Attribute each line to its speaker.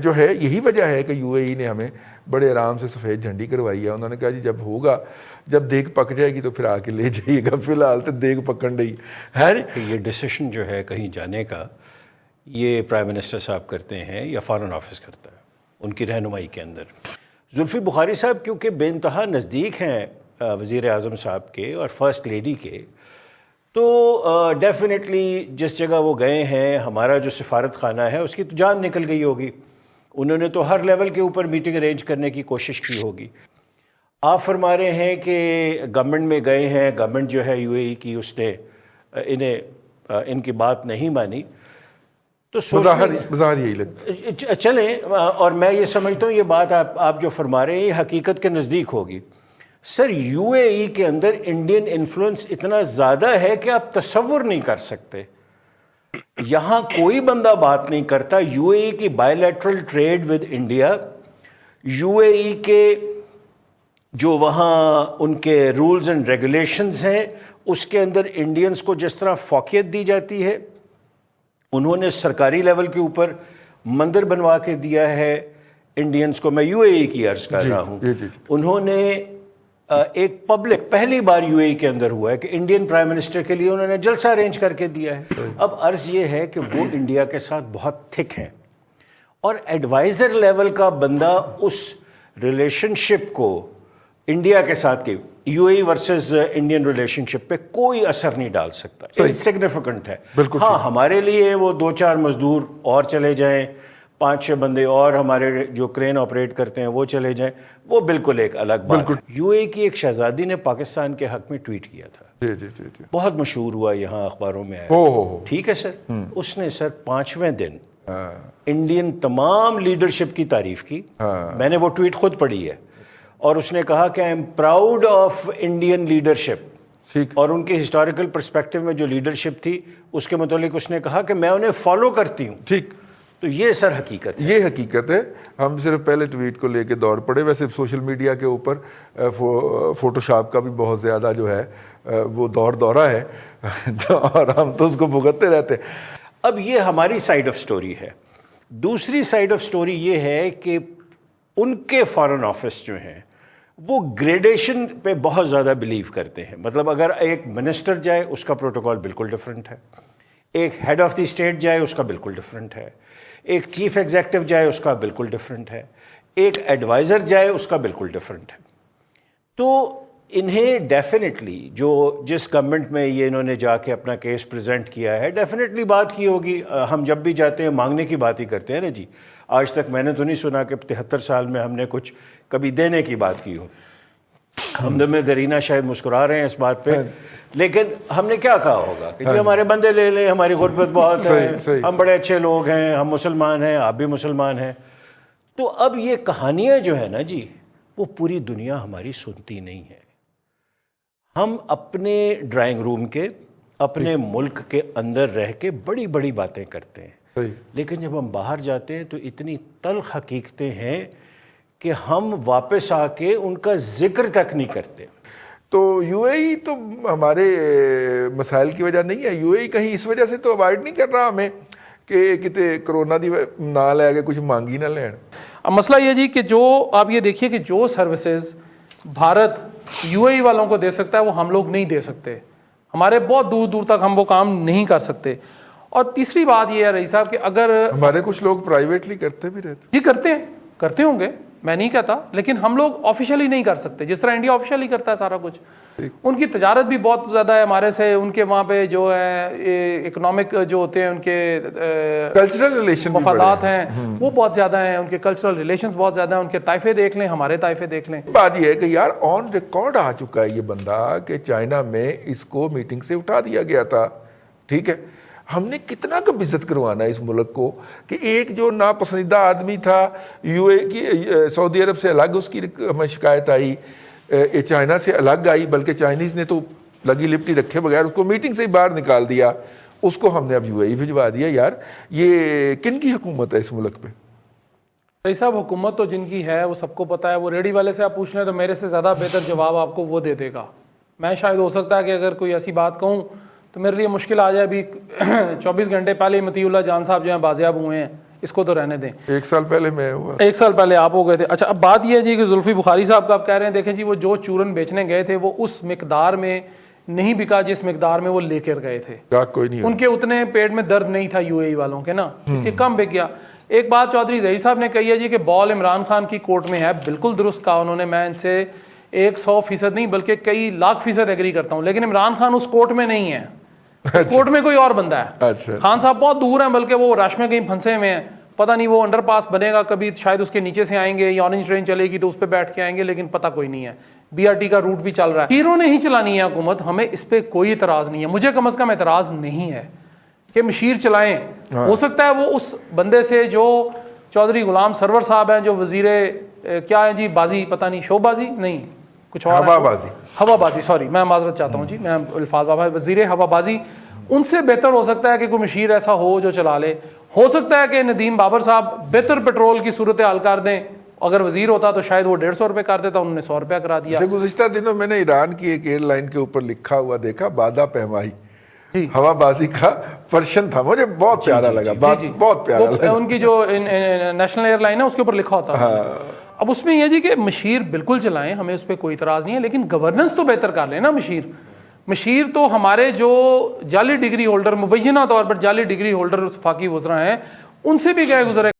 Speaker 1: جو ہے یہی وجہ ہے کہ یو اے ای نے ہمیں بڑے آرام سے سفید جھنڈی کروائی ہے. انہوں نے کہا جی جب ہوگا, جب دیگ پک جائے گی تو پھر آ کے لے جائیے گا, فی الحال تو دیگ پکن رہی ہے.
Speaker 2: یہ ڈیسیشن جو ہے کہیں جانے کا یہ پرائم منسٹر صاحب کرتے ہیں یا فارن آفس کرتا ہے ان کی رہنمائی کے اندر؟ زلفی بخاری صاحب کیونکہ بے انتہا نزدیک ہیں وزیر اعظم صاحب کے اور فرسٹ لیڈی کے, تو ڈیفینیٹلی جس جگہ وہ گئے ہیں ہمارا جو سفارت خانہ ہے اس کی تو جان نکل گئی ہوگی. انہوں نے تو ہر لیول کے اوپر میٹنگ ارینج کرنے کی کوشش کی ہوگی. آپ فرما رہے ہیں کہ گورنمنٹ میں گئے ہیں, گورنمنٹ جو ہے یو اے ای کی اس نے ان کی بات نہیں مانی, تو
Speaker 1: بظاہر یہی لگتا
Speaker 2: چلیں. اور میں یہ سمجھتا ہوں یہ بات آپ جو فرما رہے ہیں یہ حقیقت کے نزدیک ہوگی. سر یو اے ای کے اندر انڈین انفلوئنس اتنا زیادہ ہے کہ آپ تصور نہیں کر سکتے. یہاں کوئی بندہ بات نہیں کرتا. یو اے ای کی bilateral trade with India, U A E کے جو وہاں ان کے رولز اینڈ ریگولیشنز ہیں اس کے اندر انڈینز کو جس طرح فوقیت دی جاتی ہے, انہوں نے سرکاری لیول کے اوپر مندر بنوا کے دیا ہے انڈینز کو. میں یو اے ای کی عرض کر رہا ہوں. انہوں نے ایک پبلک پہلی بار یو اے ای کے اندر ہوا ہے کہ انڈین پرائم منسٹر کے لیے انہوں نے جلسہ ارینج کر کے دیا ہے. اب عرض یہ ہے کہ وہ انڈیا کے ساتھ بہت تھک ہیں اور ایڈوائزر لیول کا بندہ اس ریلیشن شپ کو انڈیا کے ساتھ کی U A E versus Indian relationship پہ کوئی اثر نہیں ڈال سکتا. انسگنیفیکنٹ ہے. ہاں ہمارے لیے وہ 2-4 مزدور اور چلے جائیں, 5-6 بندے اور ہمارے جو کرین آپریٹ کرتے ہیں وہ چلے جائیں, وہ بالکل ایک الگ بات. یو اے ای کی ایک شہزادی نے پاکستان کے حق میں ٹویٹ کیا تھا, بہت مشہور ہوا, یہاں اخباروں میں آیا. ٹھیک ہے سر, اس نے سر 5ویں دن انڈین تمام لیڈرشپ کی تعریف کی. میں نے وہ ٹویٹ خود پڑھی ہے, اور اس نے کہا کہ I am proud of Indian leadership, اور ان کے ہسٹوریکل پرسپیکٹو میں جو لیڈرشپ تھی اس کے متعلق اس نے کہا کہ میں انہیں فالو کرتی ہوں.
Speaker 1: ٹھیک,
Speaker 2: تو یہ سر حقیقت ہے.
Speaker 1: یہ حقیقت ہے. ہم صرف پہلے ٹویٹ کو لے کے دور پڑے. ویسے سوشل میڈیا کے اوپر فوٹو شاپ کا بھی بہت زیادہ جو ہے وہ دورہ ہے اور ہم تو اس کو بھگتتے رہتے ہیں.
Speaker 2: اب یہ ہماری سائیڈ آف سٹوری ہے. دوسری سائیڈ آف سٹوری یہ ہے کہ ان کے فارن آفس جو ہیں وہ گریڈیشن پہ بہت زیادہ بلیو کرتے ہیں. مطلب اگر ایک منسٹر جائے اس کا پروٹوکول بالکل ڈفرینٹ ہے, ایک ہیڈ آف دی اسٹیٹ جائے اس کا بالکل ڈفرینٹ ہے, ایک چیف ایگزیکٹو جائے اس کا بالکل ڈفرینٹ ہے, ایک ایڈوائزر جائے اس کا بالکل ڈفرینٹ ہے. تو انہیں ڈیفینیٹلی جس گورنمنٹ میں یہ انہوں نے جا کے اپنا کیس پریزنٹ کیا ہے ڈیفینیٹلی بات کی ہوگی. ہم جب بھی جاتے ہیں مانگنے کی بات ہی کرتے ہیں نا جی. آج تک میں نے تو نہیں سنا کہ 73 سال میں ہم نے کچھ کبھی دینے کی بات کی ہو. حمد میں درینہ شاید مسکرا رہے ہیں اس بات پہ, لیکن ہم نے کیا کہا ہوگا کہ ہمارے بندے لے لیں, ہماری غربت بہت ہے, ہم بڑے اچھے لوگ ہیں, ہم مسلمان ہیں, آپ بھی مسلمان ہیں. تو اب یہ کہانیاں جو ہیں نا جی وہ پوری دنیا ہماری سنتی نہیں ہے. ہم اپنے ڈرائنگ روم کے اپنے ملک کے اندر رہ کے بڑی بڑی باتیں کرتے ہیں, لیکن جب ہم باہر جاتے ہیں تو اتنی تلخ حقیقتیں ہیں کہ ہم واپس آ کے ان کا ذکر تک نہیں کرتے.
Speaker 1: تو یو اے ای تو ہمارے مسائل کی وجہ نہیں ہے. یو اے ای کہیں اس وجہ سے تو اوائڈ نہیں کر رہا ہمیں کہ کتے کرونا دی نہ لے کے کچھ مانگی نہ لین.
Speaker 3: اب مسئلہ یہ جی کہ جو آپ یہ دیکھیے کہ جو سروسز بھارت یو اے ای والوں کو دے سکتا ہے وہ ہم لوگ نہیں دے سکتے. ہمارے بہت دور دور تک ہم وہ کام نہیں کر سکتے. اور تیسری بات یہ ہے رئیس صاحب کہ اگر
Speaker 1: ہمارے کچھ لوگ پرائیویٹلی کرتے بھی رہتے
Speaker 3: جی کرتے ہوں گے, میں نہیں کہتا, لیکن ہم لوگ آفیشلی نہیں کر سکتے جس طرح انڈیا آفیشلی کرتا ہے سارا کچھ. ان کی تجارت بھی بہت زیادہ ہے ہمارے سے, ان کے وہاں پہ جو ہے اکنامک جو ہوتے ہیں ان کے
Speaker 1: کلچرل ریلیشن
Speaker 3: مفادات ہیں وہ بہت زیادہ ہیں, ان کے کلچرل ریلیشنز بہت زیادہ ہیں. ان کے طائفے دیکھ لیں, ہمارے طائفے دیکھ لیں.
Speaker 1: بات یہ ہے کہ یار آن ریکارڈ آ چکا ہے یہ بندہ کہ چائنا میں اس کو میٹنگ سے اٹھا دیا گیا تھا. ٹھیک ہے, ہم نے کتنا کب عزت کروانا ہے اس ملک کو کہ ایک جو ناپسندیدہ آدمی تھا یو اے کی, سعودی عرب سے الگ اس کی ہمیں شکایت آئی, چائنا سے الگ آئی, بلکہ چائنیز نے تو لگی لپٹی رکھے بغیر اس کو میٹنگ سے ہی باہر نکال دیا. اس کو ہم نے اب یو اے ای بھجوا دیا. یار یہ کن کی حکومت ہے اس ملک پہ؟
Speaker 3: بھائی صاحب حکومت تو جن کی ہے وہ سب کو پتہ ہے. وہ ریڈی والے سے آپ پوچھ لیں تو میرے سے زیادہ بہتر جواب آپ کو وہ دے دے گا. میں شاید ہو سکتا ہے کہ اگر کوئی ایسی بات کہوں تو میرے لیے مشکل آ جائے. ابھی 24 گھنٹے پہلے مطیع اللہ جان صاحب جو ہیں بازیاب ہوئے ہیں اس کو تو رہنے دیں.
Speaker 1: 1 سال پہلے میں ہوا.
Speaker 3: 1 سال پہلے آپ ہو گئے تھے. اچھا اب بات یہ ہے جی کہ زلفی بخاری صاحب کا آپ کہہ رہے ہیں دیکھیں جی وہ جو چورن بیچنے گئے تھے وہ اس مقدار میں نہیں بکا جس مقدار میں وہ لے کر گئے تھے.
Speaker 1: کوئی نہیں
Speaker 3: ان کے اتنے پیٹ میں درد نہیں تھا یو اے ای والوں کے نا, اس لیے کم بک گیا. ایک بات چودھری ظہیر صاحب نے کہی ہے جی کہ بال عمران خان کی کورٹ میں ہے, بالکل درست کہا انہوں نے, میں ان سے 100% نہیں بلکہ کئی لاکھ فیصد ایگری کرتا ہوں, لیکن عمران خان اس کورٹ میں نہیں ہے, کورٹ میں کوئی اور بندہ ہے. خان صاحب بہت دور ہیں, بلکہ وہ رش میں کہیں پھنسے ہوئے ہیں, پتہ نہیں وہ انڈر پاس بنے گا کبھی, شاید اس کے نیچے سے آئیں گے یا اورنج ٹرین چلے گی تو اس پہ بیٹھ کے آئیں گے, لیکن پتہ کوئی نہیں ہے. بی آر ٹی کا روٹ بھی چل رہا ہے. شیروں نے ہی چلانی ہے حکومت, ہمیں اس پہ کوئی اعتراض نہیں ہے, مجھے کم از کم اعتراض نہیں ہے کہ مشیر چلائیں. ہو سکتا ہے وہ اس بندے سے جو چودھری غلام سرور صاحب ہیں جو وزیر کیا ہے جی بازی, پتہ نہیں شو بازی نہیں کچھ اور, ہوا بازی, سوری میں معذرت چاہتا ہوں جی, میں الفاظ وزیر ہوا بازی, ان سے بہتر ہو سکتا ہے کہ کوئی مشیر ایسا ہو جو چلا لے. ہو سکتا ہے کہ ندیم بابر صاحب بہتر پیٹرول کی صورتحال کر دیں, اگر وزیر ہوتا تو شاید وہ 150 روپے کر دیتا, انہوں نے 100 روپیہ کرا دیا.
Speaker 1: گزشتہ دنوں میں نے ایران کی ایک ایئر لائن کے اوپر لکھا ہوا دیکھا, بادہ پیمائی ہوا بازی کا پرشن تھا, مجھے بہت پیارا لگا, بہت پیارا لگا.
Speaker 3: ان کی جو نیشنل ایئر لائن ہے اس کے اوپر لکھا ہوتا ہے. اب اس میں یہ جی کہ مشیر بالکل چلائیں, ہمیں اس پہ کوئی اعتراض نہیں ہے, لیکن گورننس تو بہتر کر لیں نا. مشیر تو ہمارے جو جعلی ڈگری ہولڈر, مبینہ طور پر جعلی ڈگری ہولڈر وفاقی وزراء ہیں, ان سے بھی گئے گزرے